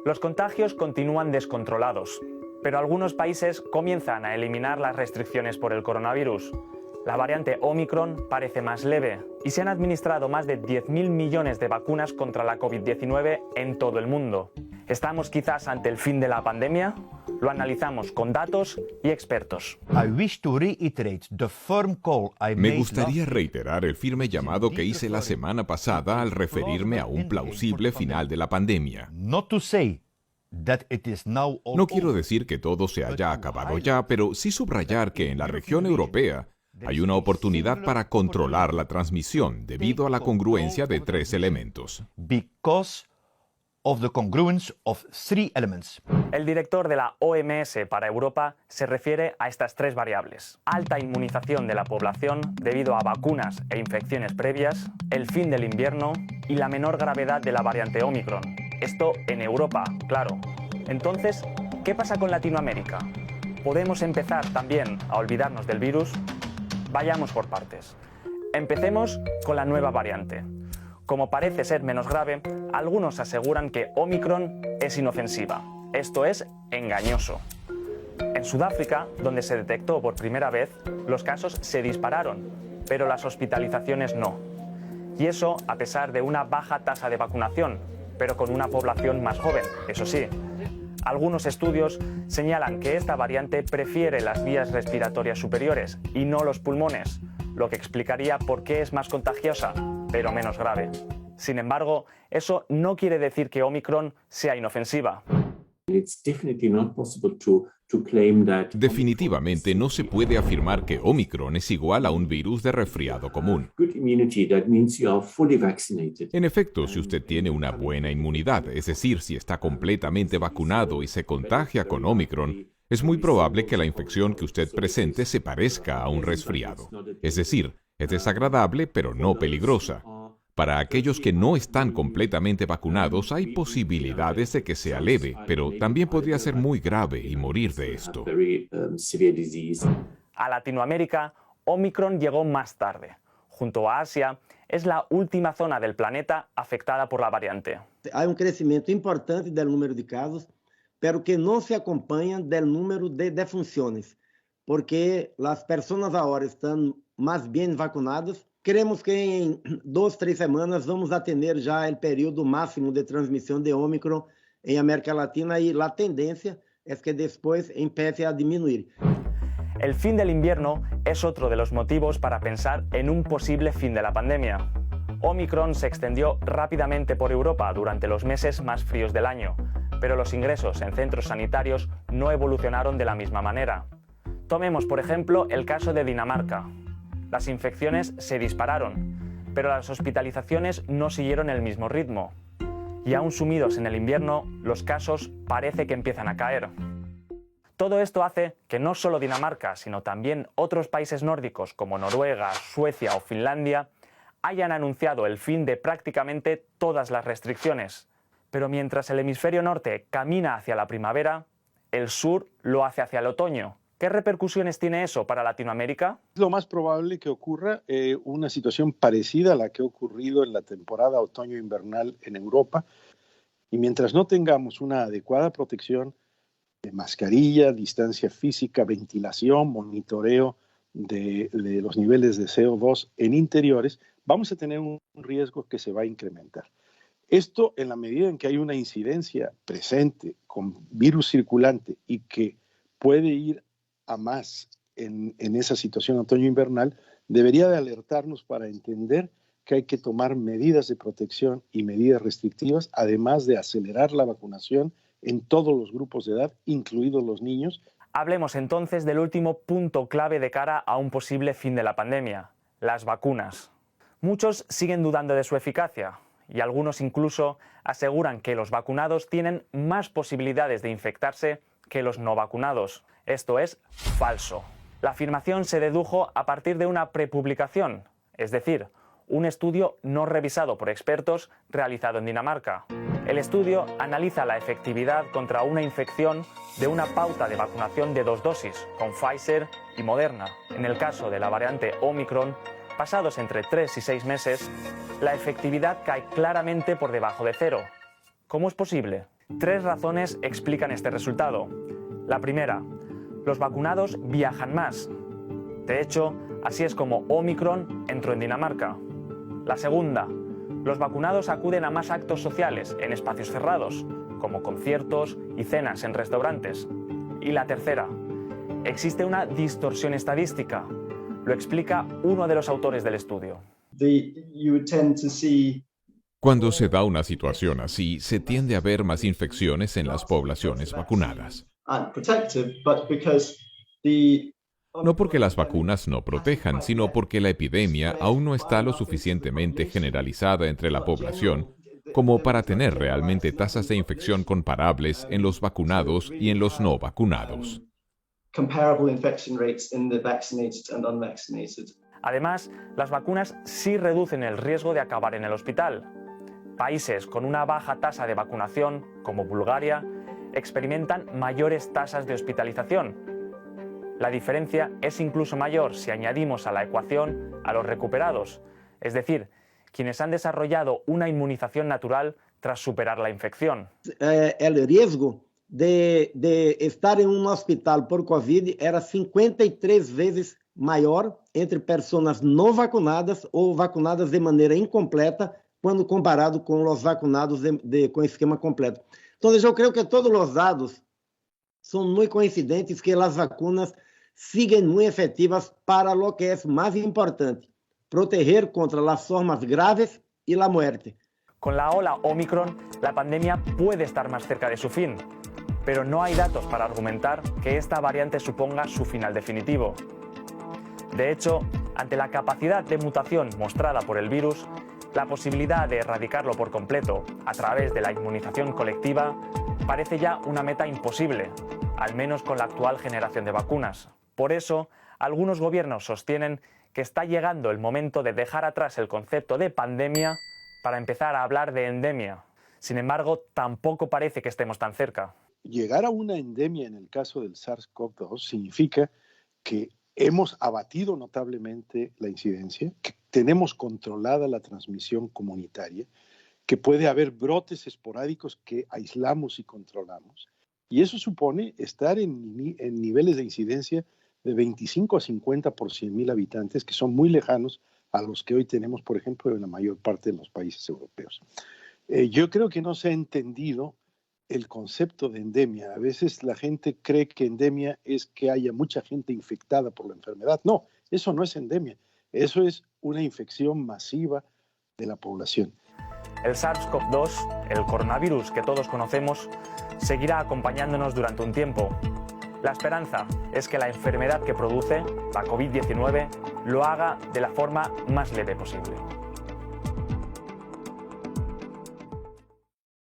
Los contagios continúan descontrolados, pero algunos países comienzan a eliminar las restricciones por el coronavirus. La variante Omicron parece más leve y se han administrado más de 10.000 millones de vacunas contra la COVID-19 en todo el mundo. ¿Estamos quizás ante el fin de la pandemia? Lo analizamos con datos y expertos. Me gustaría reiterar el firme llamado que hice la semana pasada al referirme a un plausible final de la pandemia. No quiero decir que todo se haya acabado ya, pero sí subrayar que en la región europea hay una oportunidad para controlar la transmisión debido a la congruencia de tres elementos. El director de la OMS para Europa se refiere a estas tres variables: alta inmunización de la población debido a vacunas e infecciones previas, el fin del invierno y la menor gravedad de la variante Omicron. Esto en Europa, claro. Entonces, ¿qué pasa con Latinoamérica? ¿Podemos empezar también a olvidarnos del virus? Vayamos por partes. Empecemos con la nueva variante. Como parece ser menos grave, algunos aseguran que Omicron es inofensiva. Esto es engañoso. En Sudáfrica, donde se detectó por primera vez, los casos se dispararon, pero las hospitalizaciones no. Y eso a pesar de una baja tasa de vacunación, pero con una población más joven, eso sí. Algunos estudios señalan que esta variante prefiere las vías respiratorias superiores y no los pulmones, lo que explicaría por qué es más contagiosa, pero menos grave. Sin embargo, eso no quiere decir que Omicron sea inofensiva. Definitivamente no se puede afirmar que Omicron es igual a un virus de resfriado común. En efecto, si usted tiene una buena inmunidad, es decir, si está completamente vacunado y se contagia con Omicron, es muy probable que la infección que usted presente se parezca a un resfriado. Es decir, es desagradable, pero no peligrosa. Para aquellos que no están completamente vacunados, hay posibilidades de que sea leve, pero también podría ser muy grave y morir de esto. A Latinoamérica, Omicron llegó más tarde. Junto a Asia, es la última zona del planeta afectada por la variante. Hay un crecimiento importante del número de casos, pero que no se acompaña del número de defunciones, porque las personas ahora están más bien vacunadas. Creemos que en 2-3 semanas vamos a tener ya el periodo máximo de transmisión de Omicron en América Latina y la tendencia es que después empiece a disminuir. El fin del invierno es otro de los motivos para pensar en un posible fin de la pandemia. Omicron se extendió rápidamente por Europa durante los meses más fríos del año, pero los ingresos en centros sanitarios no evolucionaron de la misma manera. Tomemos, por ejemplo, el caso de Dinamarca. Las infecciones se dispararon, pero las hospitalizaciones no siguieron el mismo ritmo. Y aún sumidos en el invierno, los casos parece que empiezan a caer. Todo esto hace que no solo Dinamarca, sino también otros países nórdicos como Noruega, Suecia o Finlandia hayan anunciado el fin de prácticamente todas las restricciones. Pero mientras el hemisferio norte camina hacia la primavera, el sur lo hace hacia el otoño. ¿Qué repercusiones tiene eso para Latinoamérica? Es lo más probable que ocurra una situación parecida a la que ha ocurrido en la temporada otoño-invernal en Europa. Y mientras no tengamos una adecuada protección de mascarilla, distancia física, ventilación, monitoreo de los niveles de CO2 en interiores, vamos a tener un riesgo que se va a incrementar. Esto en la medida en que hay una incidencia presente con virus circulante y que puede ir a más en esa situación otoño-invernal, debería de alertarnos para entender que hay que tomar medidas de protección y medidas restrictivas, además de acelerar la vacunación en todos los grupos de edad, incluidos los niños. Hablemos entonces del último punto clave de cara a un posible fin de la pandemia: las vacunas. Muchos siguen dudando de su eficacia y algunos incluso aseguran que los vacunados tienen más posibilidades de infectarse que los no vacunados. Esto es falso. La afirmación se dedujo a partir de una prepublicación, es decir, un estudio no revisado por expertos realizado en Dinamarca. El estudio analiza la efectividad contra una infección de una pauta de vacunación de 2 dosis, con Pfizer y Moderna. En el caso de la variante Omicron, pasados entre 3 y 6 meses, la efectividad cae claramente por debajo de 0. ¿Cómo es posible? Tres razones explican este resultado. La primera, los vacunados viajan más. De hecho, así es como Omicron entró en Dinamarca. La segunda, los vacunados acuden a más actos sociales en espacios cerrados, como conciertos y cenas en restaurantes. Y la tercera, existe una distorsión estadística. Lo explica uno de los autores del estudio. Cuando se da una situación así, se tiende a ver más infecciones en las poblaciones vacunadas. No porque las vacunas no protejan, sino porque la epidemia aún no está lo suficientemente generalizada entre la población como para tener realmente tasas de infección comparables en los vacunados y en los no vacunados. Además, las vacunas sí reducen el riesgo de acabar en el hospital. Países con una baja tasa de vacunación, como Bulgaria, experimentan mayores tasas de hospitalización. La diferencia es incluso mayor si añadimos a la ecuación a los recuperados, es decir, quienes han desarrollado una inmunización natural tras superar la infección. El riesgo de estar en un hospital por COVID era 53 veces mayor entre personas no vacunadas o vacunadas de manera incompleta cuando comparado con los vacunados con esquema completo. Entonces, yo creo que todos los datos son muy coincidentes que las vacunas siguen muy efectivas para lo que es más importante, proteger contra las formas graves y la muerte. Con la ola Omicron, la pandemia puede estar más cerca de su fin, pero no hay datos para argumentar que esta variante suponga su final definitivo. De hecho, ante la capacidad de mutación mostrada por el virus, la posibilidad de erradicarlo por completo a través de la inmunización colectiva parece ya una meta imposible, al menos con la actual generación de vacunas. Por eso, algunos gobiernos sostienen que está llegando el momento de dejar atrás el concepto de pandemia para empezar a hablar de endemia. Sin embargo, tampoco parece que estemos tan cerca. Llegar a una endemia en el caso del SARS-CoV-2 significa que hemos abatido notablemente la incidencia, que tenemos controlada la transmisión comunitaria, que puede haber brotes esporádicos que aislamos y controlamos. Y eso supone estar en niveles de incidencia de 25 a 50 por 100,000 habitantes, que son muy lejanos a los que hoy tenemos, por ejemplo, en la mayor parte de los países europeos. Yo creo que no se ha entendido el concepto de endemia. A veces la gente cree que endemia es que haya mucha gente infectada por la enfermedad. No, eso no es endemia. Eso es una infección masiva de la población. El SARS-CoV-2, el coronavirus que todos conocemos, seguirá acompañándonos durante un tiempo. La esperanza es que la enfermedad que produce, la COVID-19, lo haga de la forma más leve posible.